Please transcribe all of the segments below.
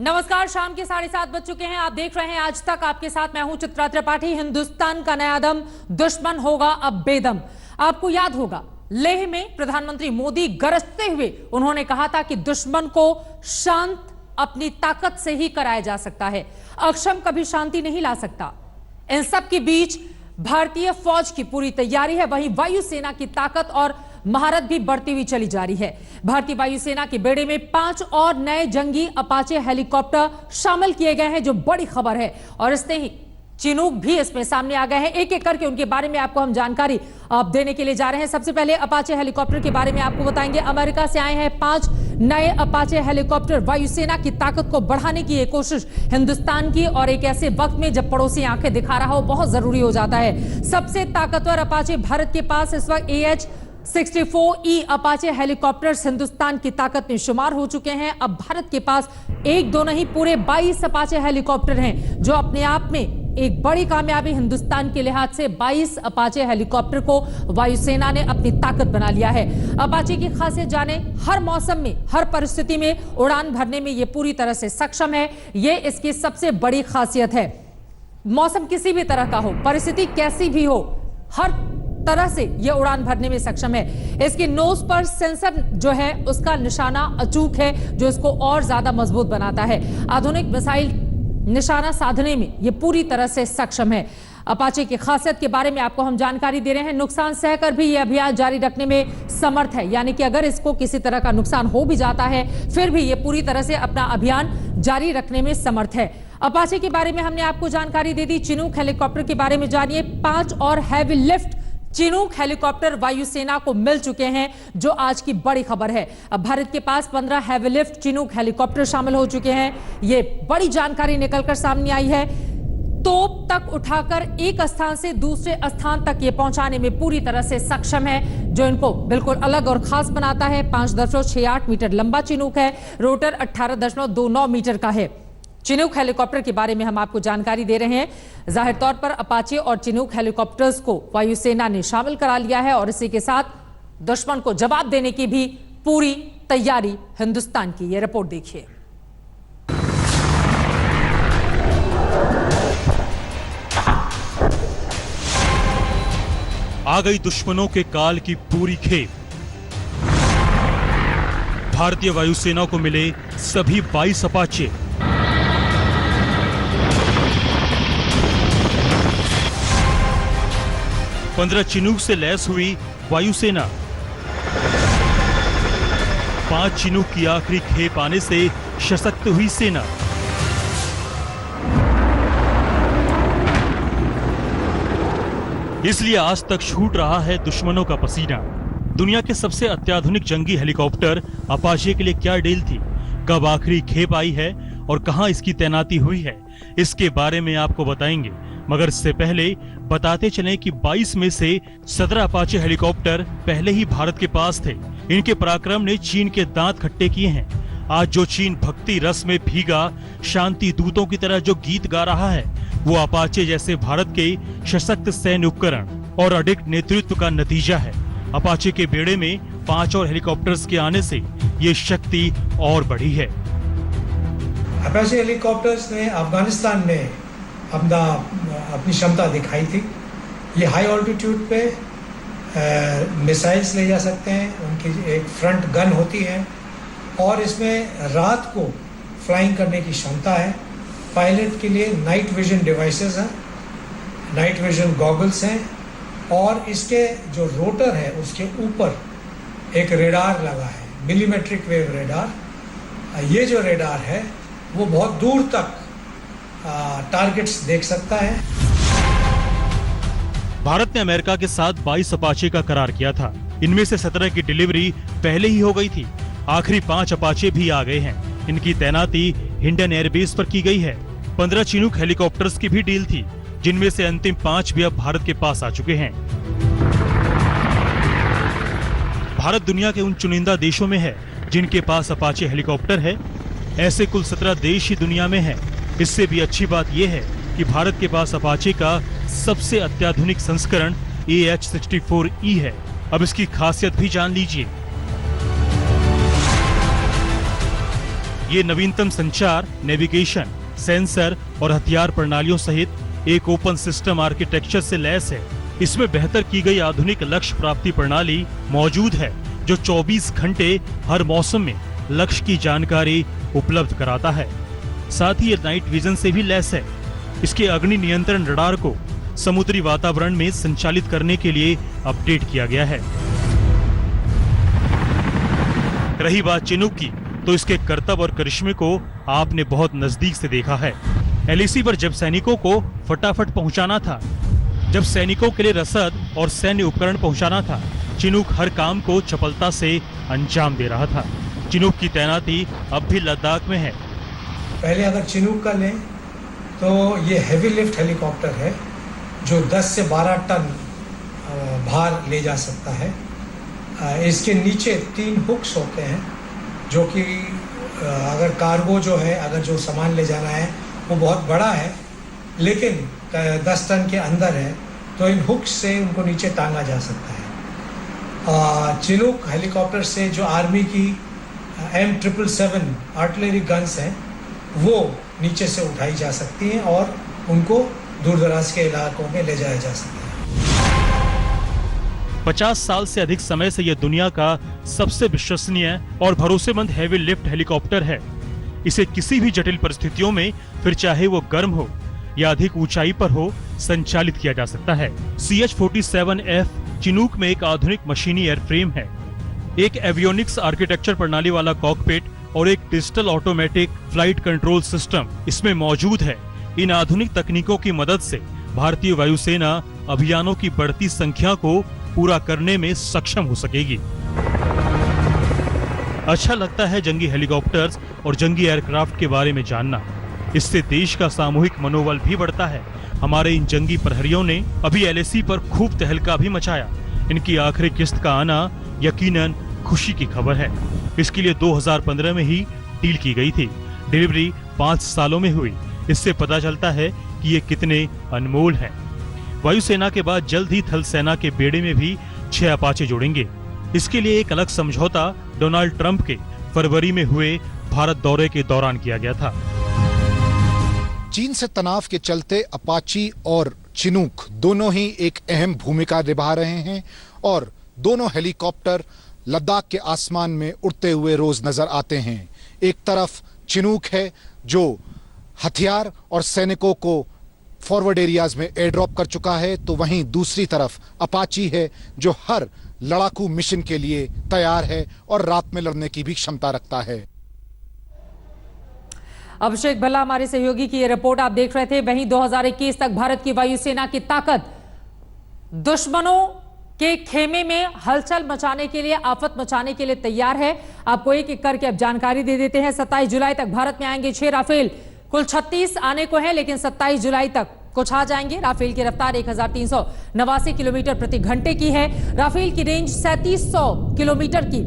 नमस्कार, शाम के 7:30 बज चुके हैं। आप देख रहे हैं आज तक। आपके साथ मैं हूं चित्रा त्रिपाठी। हिंदुस्तान का नया दम, दुश्मन होगा अब बेदम। आपको याद होगा लेह में प्रधानमंत्री मोदी गरजते हुए उन्होंने कहा था कि दुश्मन को शांत अपनी ताकत से ही कराया जा सकता है, अक्षम कभी शांति नहीं ला सकता। इन सब के बीच भारतीय फौज की पूरी तैयारी है, वहीं वायुसेना की ताकत और महारत भी बढ़ती हुई चली जा रही है। भारतीय वायुसेना के बेड़े में 5 और नए जंगी अपाचे हेलीकॉप्टर शामिल किए गए हैं, जो बड़ी खबर है। और इससे ही चिनूक भी इसमें सामने आ गए हैं। एक एक करके उनके बारे में आपको हम जानकारी देने के लिए जा रहे हैं। सबसे पहले अपाचे हेलीकॉप्टर के बारे में आपको बताएंगे। अमेरिका से आए हैं 5 नए अपाचे हेलीकॉप्टर। वायुसेना की ताकत को बढ़ाने की एक कोशिश हिंदुस्तान की, और एक ऐसे वक्त में जब पड़ोसी आंखें दिखा रहा हो, बहुत जरूरी हो जाता है। सबसे ताकतवर अपाचे भारत के पास इस वक्त AH-64E अपाचे हेलीकॉप्टर्स हिंदुस्तान की ताकत में शुमार हो चुके हैं। अब भारत के पास एक दो नहीं, पूरे 22 अपाचे हेलीकॉप्टर हैं, जो अपने आप में एक बड़ी कामयाबी हिंदुस्तान के लिहाज से। 22 अपाचे हेलीकॉप्टर को वायुसेना ने अपनी ताकत बना लिया है। अपाचे की खासियत जाने। हर मौसम में, हर परिस्थिति में उड़ान भरने में ये पूरी तरह से सक्षम है। ये इसकी सबसे बड़ी खासियत है। मौसम किसी भी तरह का हो, परिस्थिति कैसी भी हो, हर तरह से यह उड़ान भरने में सक्षम है। इसकी नोज पर सेंसर जो है उसका निशाना अचूक है, जो इसको और ज्यादा मजबूत बनाता है। आधुनिक मिसाइल निशाना साधने में यह पूरी तरह से सक्षम है। अपाचे की खासियत के बारे में आपको हम जानकारी दे रहे हैं। नुकसान सहकर भी यह अभियान जारी रखने में समर्थ है, यानी कि अगर इसको किसी तरह का नुकसान हो भी जाता है, फिर भी यह पूरी तरह से अपना अभियान जारी रखने में समर्थ है। अपाचे के बारे में हमने आपको जानकारी दे दी। चिनूक हेलीकॉप्टर के बारे में जानिए। 5 और हैवी लिफ्ट चिनूक हेलीकॉप्टर वायुसेना को मिल चुके हैं, जो आज की बड़ी खबर है। अब भारत के पास 15 हैवी लिफ्ट चिनूक हेलीकॉप्टर शामिल हो चुके हैं। ये बड़ी जानकारी निकलकर सामने आई है। तोप तक उठाकर एक स्थान से दूसरे स्थान तक ये पहुंचाने में पूरी तरह से सक्षम है, जो इनको बिल्कुल अलग और खास बनाता है। 5.68 मीटर लंबा चिनूक है। रोटर 18.29 मीटर का है। चिनूक हेलीकॉप्टर के बारे में हम आपको जानकारी दे रहे हैं। जाहिर तौर पर अपाचे और चिनूक हेलीकॉप्टर्स को वायुसेना ने शामिल करा लिया है, और इसी के साथ दुश्मन को जवाब देने की भी पूरी तैयारी हिंदुस्तान की। यह रिपोर्ट देखिए। आ गई दुश्मनों के काल की पूरी खेप। भारतीय वायुसेना को मिले सभी 22 अपाचे। पंद्रह चिनूक से लैस हुई वायुसेना। 5 चिनूक की आखिरी खेप आने से सशक्त हुई सेना। इसलिए आज तक छूट रहा है दुश्मनों का पसीना। दुनिया के सबसे अत्याधुनिक जंगी हेलीकॉप्टर अपाचे के लिए क्या डील थी, कब आखिरी खेप आई है और कहां इसकी तैनाती हुई है, इसके बारे में आपको बताएंगे। मगर इससे पहले बताते चलें कि 22 में से 17 अपाचे हेलीकॉप्टर पहले ही भारत के पास थे। इनके पराक्रम ने चीन के दांत खट्टे किए हैं। आज जो चीन भक्ति रस में भीगा शांति दूतों की तरह जो गीत गा रहा है, वो अपाचे जैसे भारत के सशक्त सैन्य उपकरण और अडिग नेतृत्व का नतीजा है। अपाचे के बेड़े में 5 और हेलीकॉप्टर्स के आने से ये शक्ति और बढ़ी है। अपाचे हेलीकॉप्टर्स ने अफगानिस्तान में अपनी क्षमता दिखाई थी। ये हाई ऑल्टीट्यूड पे मिसाइल्स ले जा सकते हैं, उनकी एक फ्रंट गन होती है, और इसमें रात को फ्लाइंग करने की क्षमता है। पायलट के लिए नाइट विजन डिवाइसेस हैं, नाइट विजन गॉगल्स हैं, और इसके जो रोटर है उसके ऊपर एक रेडार लगा है, मिलीमेट्रिक वेव रेडार। ये जो रेडार है वो बहुत दूर तक टारगेट्स देख सकता है। भारत ने अमेरिका के साथ 22 अपाचे का करार किया था। इनमें से 17 की डिलीवरी पहले ही हो गई थी। आखिरी 5 अपाचे भी आ गए हैं। इनकी तैनाती हिंडन एयरबेस पर की गई है। 15 चिनूक हेलीकॉप्टर्स की भी डील थी, जिनमें से अंतिम 5 भी अब भारत के पास आ चुके हैं। भारत दुनिया के उन चुनिंदा देशों में है जिनके पास अपाचे हेलीकॉप्टर है। ऐसे कुल 17 देश ही दुनिया में है। इससे भी अच्छी बात यह है कि भारत के पास अपाचे का सबसे अत्याधुनिक संस्करण AH-64E है। अब इसकी खासियत भी जान लीजिए। ये नवीनतम संचार, नेविगेशन, सेंसर और हथियार प्रणालियों सहित एक ओपन सिस्टम आर्किटेक्चर से लैस है। इसमें बेहतर की गई आधुनिक लक्ष्य प्राप्ति प्रणाली मौजूद है जो 24 घंटे हर मौसम में लक्ष्य की जानकारी उपलब्ध कराता है। साथ ही ये नाइट विजन से भी लैस है। इसके अग्नि नियंत्रण रडार को समुद्री वातावरण में संचालित करने के लिए अपडेट किया गया है। रही बात चिनूक की, तो इसके करतब और करिश्मे को आपने बहुत नजदीक से देखा है। एलएसी पर जब सैनिकों को फटाफट पहुंचाना था, जब सैनिकों के लिए रसद और सैन्य उपकरण पहुंचाना था, चिनूक हर काम को चपलता से अंजाम दे रहा था। चिनूक की तैनाती अब भी लद्दाख में है। पहले अगर चिनूक का लें तो ये हैवी लिफ्ट हेलीकॉप्टर है जो 10 से 12 टन भार ले जा सकता है। इसके नीचे 3 हुक्स होते हैं जो कि अगर कार्गो जो है, अगर जो सामान ले जाना है वो बहुत बड़ा है लेकिन 10 टन के अंदर है, तो इन हुक्स से उनको नीचे टांगा जा सकता है। चिनूक हेलीकॉप्टर से जो आर्मी की M777 आर्टिलरी गन्स हैं वो नीचे से उठाई जा सकती हैं और उनको दूर दराज के इलाकों में ले जाया जा सकता है। 50 साल से अधिक समय से यह दुनिया का सबसे विश्वसनीय और भरोसेमंद हैवी लिफ्ट हेलीकॉप्टर है। इसे किसी भी जटिल परिस्थितियों में, फिर चाहे वो गर्म हो या अधिक ऊंचाई पर हो, संचालित किया जा सकता है। CH-47F चिनूक में एक आधुनिक मशीनी एयरफ्रेम है, एक एवियोनिक्स आर्किटेक्चर प्रणाली वाला कॉकपिट और एक digital automatic flight control system इसमें मौजूद है। इन आधुनिक तकनीकों की मदद से भारतीय वायुसेना अभियानों की बढ़ती संख्या को पूरा करने में सक्षम हो सकेगी। अच्छा लगता है जंगी हेलीकॉप्टर्स और जंगी एयरक्राफ्ट के बारे में जानना। इससे देश का सामूहिक मनोबल भी बढ़ता है। हमारे इन जंगी प्रहरियों ने अभी LAC पर खूब तहलका भी मचाया। इनकी आखिरी किस्त का आना यकीनन खुशी की खबर है। इसके लिए 2015 में ही डील की गई थी। डिलीवरी 5 सालों में हुई। इससे पता चलता है कि ये कितने अनमोल हैं। वायुसेना के बाद जल्द ही थल सेना के बेड़े में भी 6 अपाचे जोड़ेंगे। इसके लिए एक अलग समझौता डोनाल्ड ट्रंप के फरवरी में हुए भारत दौरे के दौरान किया गया था। चीन से तनाव के चलते अपाची और चिनूक दोनों ही एक अहम भूमिका निभा रहे हैं और दोनों हेलीकॉप्टर लद्दाख के आसमान में उड़ते हुए रोज नजर आते हैं। एक तरफ चिनूक है जो हथियार और सैनिकों को फॉरवर्ड एरियाज में एयर ड्रॉप कर चुका है, तो वहीं दूसरी तरफ अपाची है जो हर लड़ाकू मिशन के लिए तैयार है और रात में लड़ने की भी क्षमता रखता है। अभिषेक भल्ला हमारे सहयोगी की ये रिपोर्ट आप देख रहे थे। वहीं 2021 तक भारत की वायुसेना की ताकत दुश्मनों के खेमे में हलचल मचाने के लिए, आफत मचाने के लिए तैयार है। आपको एक एक करके अब जानकारी दे देते हैं। 27 जुलाई तक भारत में आएंगे 6 राफेल। कुल 36 आने को है लेकिन 27 जुलाई तक कुछ आ जाएंगे। राफेल की रफ्तार 1389 किलोमीटर प्रति घंटे की है। राफेल की रेंज 3700 किलोमीटर की,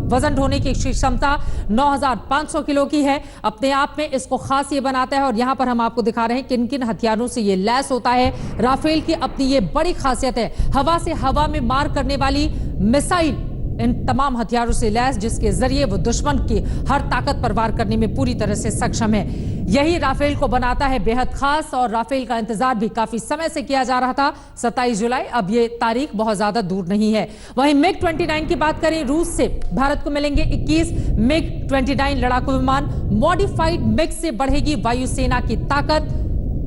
वजन ढोने की क्षमता 9500 किलो की है। अपने आप में इसको खास ये बनाता है और यहां पर हम आपको दिखा रहे हैं किन किन हथियारों से ये लैस होता है। राफेल की अपनी ये बड़ी खासियत है, हवा से हवा में मार करने वाली मिसाइल इन तमाम हथियारों से लैस, जिसके जरिए वो दुश्मन की हर ताकत पर वार करने में पूरी तरह से सक्षम है। यही राफेल को बनाता है बेहद खास और राफेल का इंतजार भी काफी समय से किया जा रहा था। 27 जुलाई, अब ये तारीख बहुत ज्यादा दूर नहीं है। वहीं MiG-29 की बात करें, रूस से भारत को मिलेंगे 21 MiG-29 लड़ाकू विमान। मॉडिफाइड MiG से बढ़ेगी वायुसेना की ताकत।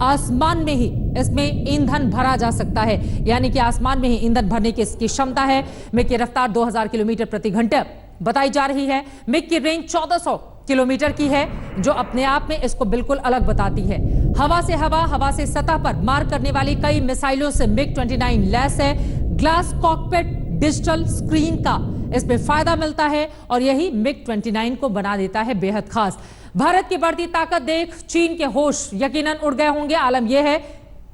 आसमान में ही इसमें ईंधन भरा जा सकता है, यानी कि आसमान में ही ईंधन भरने की इसकी क्षमता है। मिग की रफ्तार 2000 किलोमीटर प्रति घंटे बताई जा रही है। मिग की रेंज 1400 किलोमीटर की है, जो अपने आप में इसको बिल्कुल अलग बताती है। हवा से हवा, हवा से सतह पर मार करने वाली कई मिसाइलों से MiG-29 लैस है। ग्लास कॉकपिट डिजिटल स्क्रीन का इसमें फायदा मिलता है और यही MiG-29 को बना देता है बेहद खास। भारत की बढ़ती ताकत देख चीन के होश यकीनन उड़ गए होंगे। आलम यह है,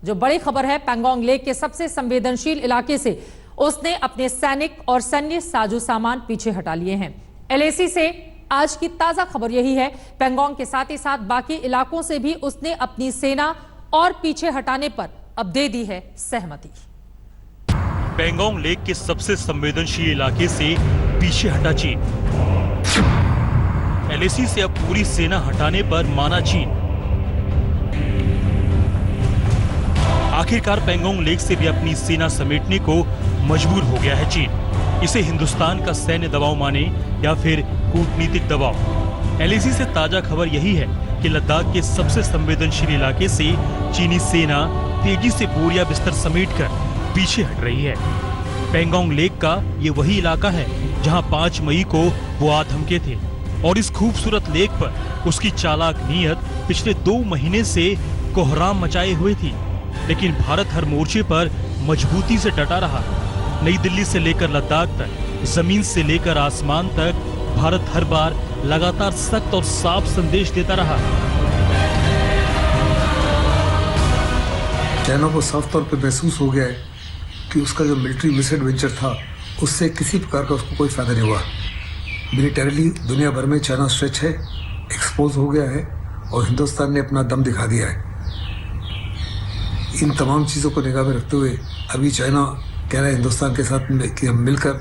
जो बड़ी खबर है, पैंगोंग लेक के सबसे संवेदनशील इलाके से उसने अपने सैनिक और सैन्य साजो सामान पीछे हटा लिए हैं। LAC से आज की ताजा खबर यही है, पैंगोंग के साथ ही साथ बाकी इलाकों से भी उसने अपनी सेना और पीछे हटाने पर अब दे दी है सहमति। पैंगोंग लेक के सबसे संवेदनशील इलाके से पीछे हटा चीन। एलएसी से अब पूरी सेना हटाने पर माना चीन। आखिरकार पैंगोंग लेक से भी अपनी सेना समेटने को मजबूर हो गया है चीन। इसे हिंदुस्तान का सैन्य दबाव माने या फिर कूटनीतिक दबाव। एलएसी से ताजा खबर यही है कि लद्दाख के सबसे संवेदनशील इलाके से चीनी सेना तेजी से बोरिया बिस्तर समेटकर पीछे हट रही है। पैंगोंग लेक का ये वही इलाका है जहां 5 मई को वो आधमके थे और इस खूबसूरत लेक पर उसकी चालाक नीयत पिछले 2 महीने से कोहराम मचाए हुए थी। लेकिन भारत हर मोर्चे पर मजबूती से डटा रहा। नई दिल्ली से लेकर लद्दाख तक, जमीन से लेकर आसमान तक भारत हर बार लगातार सख्त और साफ संदेश देता रहा। चाइना को साफ तौर पे महसूस हो गया है कि उसका जो मिलिट्री मिसएडवेंचर था उससे किसी प्रकार का उसको कोई फायदा नहीं हुआ। मिलिटरीली दुनिया भर में चाइना स्ट्रेच है, एक्सपोज हो गया है और हिंदुस्तान ने अपना दम दिखा दिया है। इन तमाम चीज़ों को निगाह में रखते हुए अभी चाइना कह रहा है हिंदुस्तान के साथ कि हम मिलकर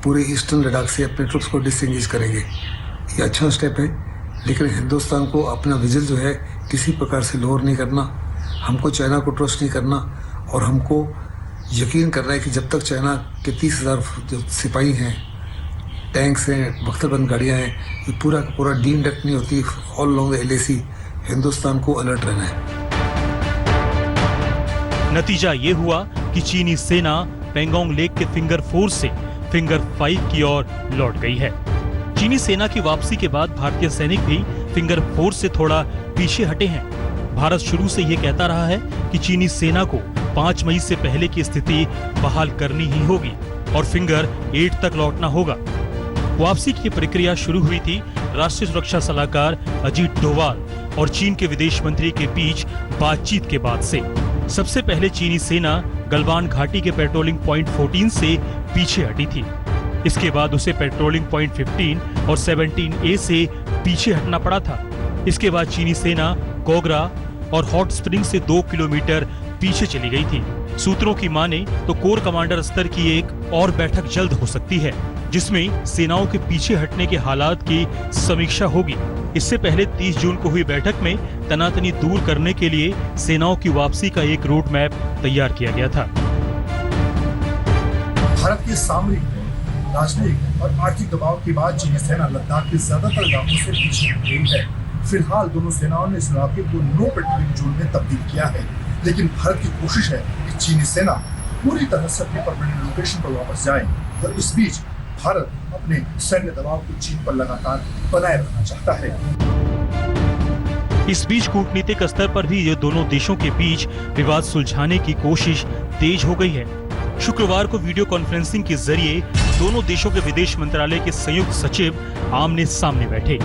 पूरे ईस्टर्न लद्दाख से अपने ट्रुप्स को डिसएंगेज करेंगे। ये अच्छा स्टेप है, लेकिन हिंदुस्तान को अपना विजल जो है किसी प्रकार से लोअर नहीं करना, हमको चाइना को ट्रस्ट नहीं करना और हमको यकीन करना है कि जब तक चाइना के 30,000 जो सिपाही हैं, टैंक्स हैं, बख्तरबंद गाड़ियाँ हैं, ये पूरा का पूरा डीमडक्ट नहीं होती all long the LAC, Hindustan को अलर्ट रहना है। नतीजा ये हुआ कि चीनी सेना पैंगोंग लेक के फिंगर 4 से फिंगर 5 की ओर लौट गई है। चीनी सेना की वापसी के बाद भारतीय सैनिक भी फिंगर 4 से थोड़ा पीछे हटे हैं। भारत शुरू से ये कहता रहा है कि चीनी सेना को 5 मई से पहले की स्थिति बहाल करनी ही होगी और फिंगर 8 तक लौटना होगा। वापसी की प्रक्रिया शुरू हुई थी राष्ट्रीय सुरक्षा सलाहकार अजीत डोभाल और चीन के विदेश मंत्री के बीच बातचीत के बाद से। सबसे पहले चीनी सेना गलवान घाटी के पेट्रोलिंग पॉइंट 14 से पीछे हटी थी। इसके बाद उसे पेट्रोलिंग पॉइंट 15 और 17A से पीछे हटना पड़ा था। इसके बाद चीनी सेना कोगरा और हॉट स्प्रिंग से 2 किलोमीटर पीछे चली गई थी। सूत्रों की माने तो कोर कमांडर स्तर की एक और बैठक जल्द हो सकती है, जिसमें सेनाओं के पीछे हटने के हालात की समीक्षा होगी। इससे पहले 30 जून को हुई बैठक में तनातनी दूर करने के लिए सेनाओं की वापसी का एक रोड मैप तैयार किया गया था। भारत के सामरिक, राजनीतिक और आर्थिक दबाव के बाद चीनी सेना लद्दाख के ज्यादातर इलाकों से पीछे हट गई है। फिलहाल दोनों सेनाओं ने इस इलाके को नो पेट्रोलिंग जोन में तब्दील किया है, लेकिन भारत की कोशिश है कि चीनी सेना पूरी तरह से अपने परमानेंट लोकेशन पर वापस जाए और इस बीच भारत अपने सैन्य दबाव को चीन पर लगातार बनाए रखना चाहता है। इस बीच कूटनीतिक स्तर पर भी ये दोनों देशों के बीच विवाद सुलझाने की कोशिश तेज हो गई है। शुक्रवार को वीडियो कॉन्फ्रेंसिंग के जरिए दोनों देशों के विदेश मंत्रालय के संयुक्त सचिव आमने सामने बैठे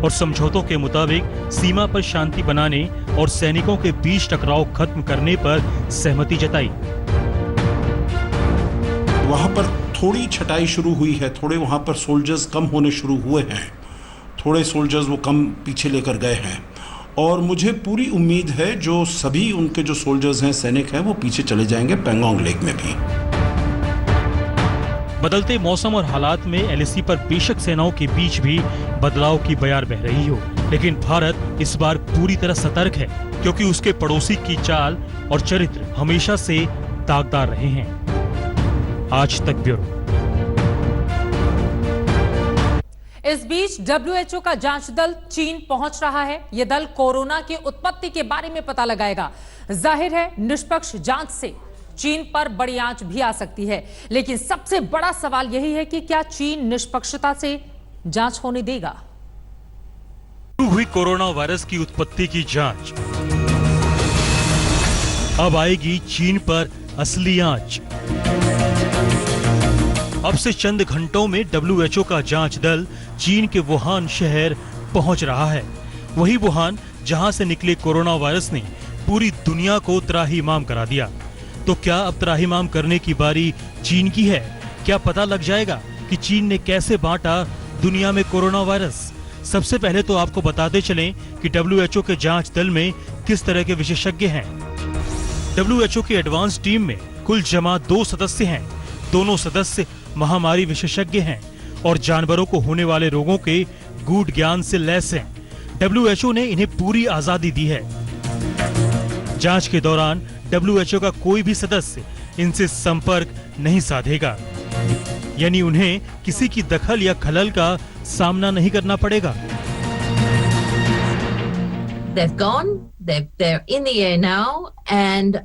और समझौतों के मुताबिक सीमा पर शांति बनाने और सैनिकों के बीच टकराव खत्म करने पर सहमति जताई। वहाँ पर थोड़ी छटाई शुरू हुई है, थोड़े वहाँ पर सोल्जर्स कम होने शुरू हुए हैं, थोड़े सोल्जर्स वो कम पीछे लेकर गए हैं और मुझे पूरी उम्मीद है जो सभी उनके जो सोल्जर्स हैं, सैनिक हैं, वो पीछे चले जाएंगे पैंगोंग लेक में भी। बदलते मौसम और हालात में एलएसी पर बेशक सेनाओं के बीच भी बदलाव की बयार बह रही हो, लेकिन भारत इस बार पूरी तरह सतर्क है क्योंकि उसके पड़ोसी की चाल और चरित्र हमेशा से दागदार रहे हैं। आज तक ब्यूरो। इस बीच WHO का जांच दल चीन पहुंच रहा है। यह दल कोरोना की उत्पत्ति के बारे में पता लगाएगा। जाहिर है निष्पक्ष जांच से चीन पर बड़ी आंच भी आ सकती है, लेकिन सबसे बड़ा सवाल यही है कि क्या चीन निष्पक्षता से जांच होने देगा। शुरू हुई कोरोना वायरस की उत्पत्ति की जांच, अब आएगी चीन पर असली आंच। अब से चंद घंटों में WHO का जांच दल चीन के वुहान शहर पहुंच रहा है। वही वुहान जहां से निकले कोरोना वायरस ने पूरी दुनिया को त्राहिमाम करा दिया। तो क्या अब त्राहिमाम करने की बारी चीन की है? क्या पता लग जाएगा कि चीन ने कैसे बांटा दुनिया में कोरोना वायरस? सबसे पहले तो आपको बताते चलें कि WHO के जांच दल में किस तरह के विशेषज्ञ हैं। WHO की एडवांस टीम में कुल जमा 2 सदस्य हैं। दोनों सदस्य महामारी विशेषज्ञ हैं और जानवरों को होने वाले रोगों के गूढ़ ज्ञान से लैस हैं। WHO ने इन्हें पूरी आजादी दी है। जांच के दौरान WHO का कोई भी सदस्य इनसे संपर्क नहीं साधेगा, यानी उन्हें किसी की दखल या खलल का सामना नहीं करना पड़ेगा। They've gone. They're in the air now, and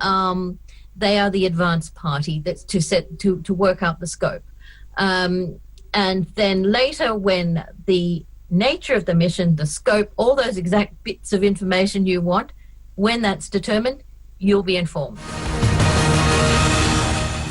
they are the advanced party that's to work out the scope. And then later, when the nature of the mission, the scope, all those exact bits of information you want, when that's determined, you'll be informed.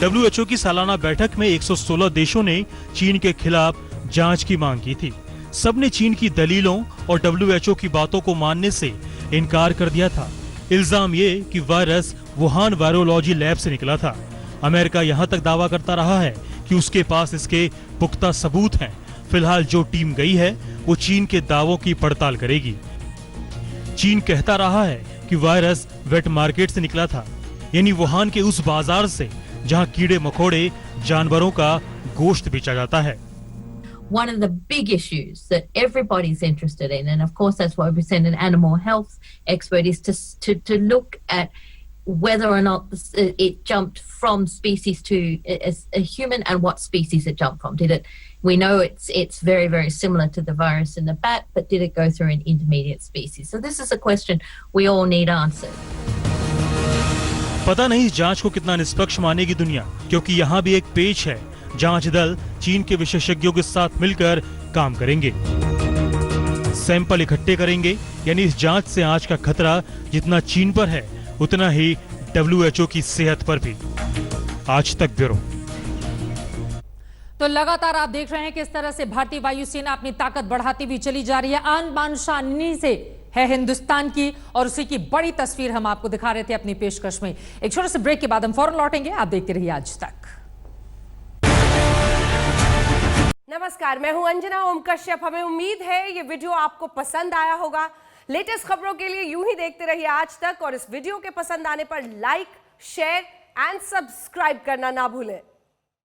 WHO की सालाना बैठक में 116 देशों ने चीन के खिलाफ जांच की मांग की थी। सबने चीन की दलीलों और WHO की बातों को मानने से इनकार कर दिया था। इल्जाम ये कि वायरस वुहान वायरोलॉजी लैब से निकला था। अमेरिका यहां तक दावा करता रहा है कि उसके पास इसके पुख्ता सबूत हैं। फिलहाल जो टीम गई है वो चीन के दावों की पड़ताल करेगी। चीन कहता रहा है कि वायरस वेट मार्केट से निकला था, यानी वुहान के उस बाजार से जहां कीड़े मकोड़े जानवरों का गोश्त बेचा जाता है। One of the big issues that everybody's interested in, and of course that's why we send an animal health expert, is to look at whether or not it jumped from species to a human, and what species it jumped from. We know it's very, very similar to the virus in the bat, but did it go through an intermediate species? So this is a question we all need answered. पता नहीं इस जांच को कितना निष्पक्ष मानेगी दुनिया, क्योंकि यहाँ भी एक पेच है। जांच दल चीन के विशेषज्ञों के साथ मिलकर काम करेंगे, सैंपल इकट्ठे करेंगे, यानी इस जांच से आज का खतरा जितना चीन पर है उतना ही WHO की सेहत पर भी। आज तक ब्यूरो। तो लगातार आप देख रहे हैं किस तरह से भारतीय वायुसेना अपनी ताकत बढ़ाती हुई चली जा रही है। आन बान शान इन्हीं से है हिंदुस्तान की, और उसी की बड़ी तस्वीर हम आपको दिखा रहे थे अपनी पेशकश में। एक छोटे से ब्रेक के बाद हम फौरन लौटेंगे। आप देखते रहिए आज तक। नमस्कार, मैं हूं अंजना ओम कश्यप। हमें उम्मीद है ये वीडियो आपको पसंद आया होगा। लेटेस्ट खबरों के लिए यूं ही देखते रहिए आज तक, और इस वीडियो के पसंद आने पर लाइक, शेयर एंड सब्सक्राइब करना ना भूलें।